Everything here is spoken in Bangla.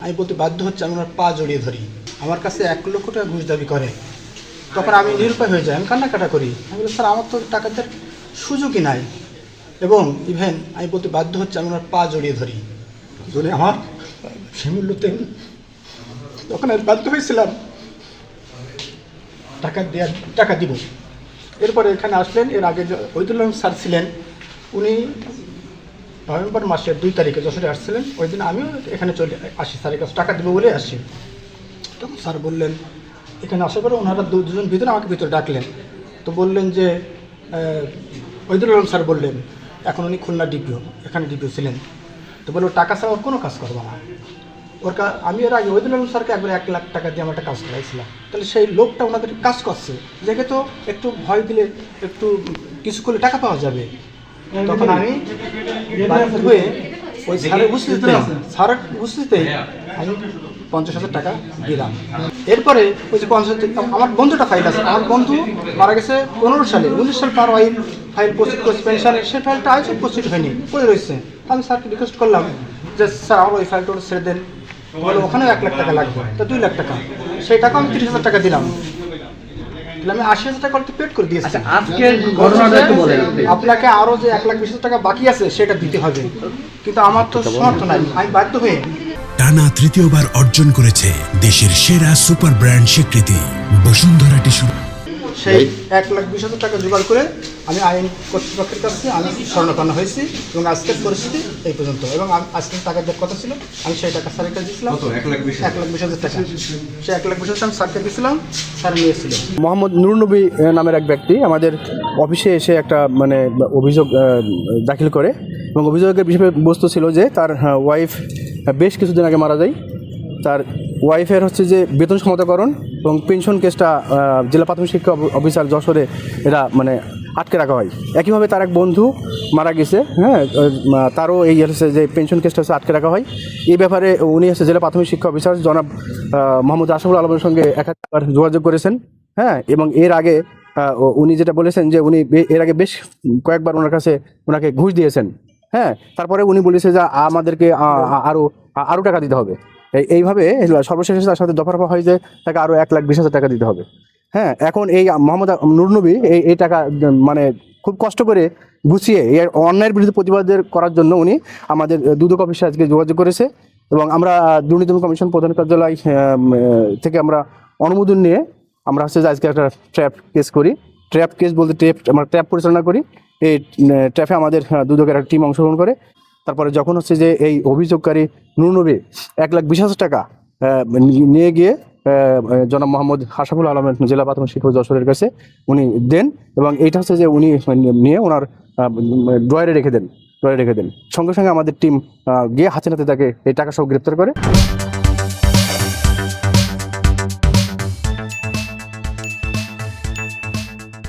আমি বলতে বাধ্য হচ্ছে, আমি ওনার পা জড়িয়ে ধরি। আমার কাছে 1 লক্ষ টাকা ঘুষ দাবি করে। তখন আমি নিরুপায় হয়ে যাই, আমি কান্নাকাটা করি। আমি বলি, স্যার আমার তো টাকা দেওয়ার সুযোগই নাই। এবং ইভেন আমি বলতে বাধ্য হচ্ছে, আমি ওনার পা জড়িয়ে ধরি, ধরে আমার সেমূল্যতে তখন আমি বাধ্য হয়েছিলাম টাকা দিব। এরপরে এখানে আসলেন। এর আগে ওইদুল্লাহ স্যার ছিলেন, উনি নভেম্বর মাসের 2 তারিখে যশোরে আসছিলেন। ওই দিন আমিও এখানে চলে আসি, স্যারের কাছে টাকা দেবো বলে আসি। তখন স্যার বললেন, এখানে আসার পরে ওনারা দুজন ভিতরে আমাকে ভিতরে ডাকলেন। তো বললেন যে ওইদুল আলম স্যার বললেন, এখন উনি খুলনা ডিপিও, এখানে ডিপিও ছিলেন। তো বললো টাকা ছাড়া ওর কোনো কাজ করবো না। আমি এর আগে ওইদুল আলম স্যারকে একবার 1 লাখ টাকা দিয়ে আমার একটা কাজ করাইছিলাম। তাহলে সেই লোকটা ওনাদের কাজ করছে, দেখে তো একটু ভয় দিলে, একটু কিছু করলে টাকা পাওয়া যাবে। তখন আমি বাধ্য হয়ে ওই স্যারের উপস্থিতিতে আমি 50,000 টাকা দিলাম। এরপরে ওই যে 50,000, আমার বন্ধুটা ফাইল আছে, আমার বন্ধু মারা গেছে 15 সালে, 19 সাল তার ফাইল প্রস্তুত করছে পেনশনের, সেই ফাইলটা আজও প্রস্তুত হয়নি, পড়ে রয়েছে। আমি স্যারকে রিকোয়েস্ট করলাম যে স্যার আমার ওই ফাইলটা ছেড়ে দেন। বলে ওখানেও 1 লাখ টাকা লাগবে, তা 2 লাখ টাকা। সেই টাকা আমি 30,000 টাকা দিলাম। আমি 80,000 টাকা পেড করে দিয়েছি। আজকের ঘটনাটা একটু বলেন। আপনাকে আরো যে 1,20,000 টাকা বাকি আছে সেটা দিতে হবে, কিন্তু আমার তো সামর্থ্য নাই। আমি বাধ্য হয়ে টানা তৃতীয়বার অর্জন করেছে দেশের সেরা সুপার ব্র্যান্ড স্বীকৃতি বসুন্ধরা টিস্যু। সেই 1,20,000 টাকা জোগাড় করে আমি আইন কর্তৃপক্ষের কাছে আমি স্বর্ণাপন্ন হয়েছি। এবং আজকের পরিস্থিতি এই পর্যন্ত। এবং আজকে টাকা দেওয়ার কথা ছিল, আমি সেই টাকা স্যারের কাছে দিয়েছিলাম 1,20,000 টাকা। সেই 1,20,000 আমি স্যারকে দিয়েছিলাম, স্যার নিয়েছিল। মোহাম্মদ নুরনবী নামের এক ব্যক্তি আমাদের অফিসে এসে একটা অভিযোগ দাখিল করে। এবং অভিযোগের বিষয়বস্তু ছিল যে তার ওয়াইফ বেশ কিছুদিন আগে মারা যায়। তার ওয়াইফের যে বেতন সমতাকরণ এবং পেনশন কেসটা জেলা প্রাথমিক শিক্ষা অফিসার যশোরে এরা আটকে রাখা হয়। একইভাবে তার এক বন্ধু মারা গেছে, তারও এই যে পেনশন কেসটা আটকে রাখা হয়। এই ব্যাপারে উনি জেলা প্রাথমিক শিক্ষা অফিসার জনাব মোহাম্মদ আশরাফুল আলমের সঙ্গে একাধিকবার যোগাযোগ করেছেন। এবং এর আগে উনি যেটা বলেছেন যে উনি এর আগে বেশ কয়েকবার ওনাকে ঘুষ দিয়েছেন। তারপরে উনি বলেছে যে আমাদেরকে আরও টাকা দিতে হবে। এইভাবে সর্বশেষে তার সাথে দফা হয় যে তাকে আরও 1,20,000 টাকা দিতে হবে। এখন এই মোহাম্মদ নুরনবী এই টাকা খুব কষ্ট করে গুছিয়ে এই অন্যায়ের বিরুদ্ধে প্রতিবাদের করার জন্য উনি আমাদের দুদক অফিসে আজকে যোগাযোগ করেছে। এবং আমরা দুর্নীতি কমিশন প্রধান কার্যালয় থেকে আমরা অনুমোদন নিয়ে আমরা যে আজকে একটা ট্র্যাপ কেস করি। ট্র্যাপ কেস বলতে আমরা ট্র্যাপ পরিচালনা করি। এই ট্র্যাপে আমাদের দুদকের একটা টিম অংশগ্রহণ করে। তারপরে যখন যে এই অভিযোগকারী নুরনবী 1,20,000 টাকা নিয়ে গিয়ে জনাব মোহাম্মদ আশরাফুল আলমের জেলা প্রাথমিক শিক্ষক যশোরের কাছে উনি দেন। এবং এইটা যে উনি নিয়ে ওনার ড্রয়ারে রেখে দেন। সঙ্গে সঙ্গে আমাদের টিম গিয়ে হাতে নাতে তাকে এই টাকা সহ গ্রেপ্তার করে।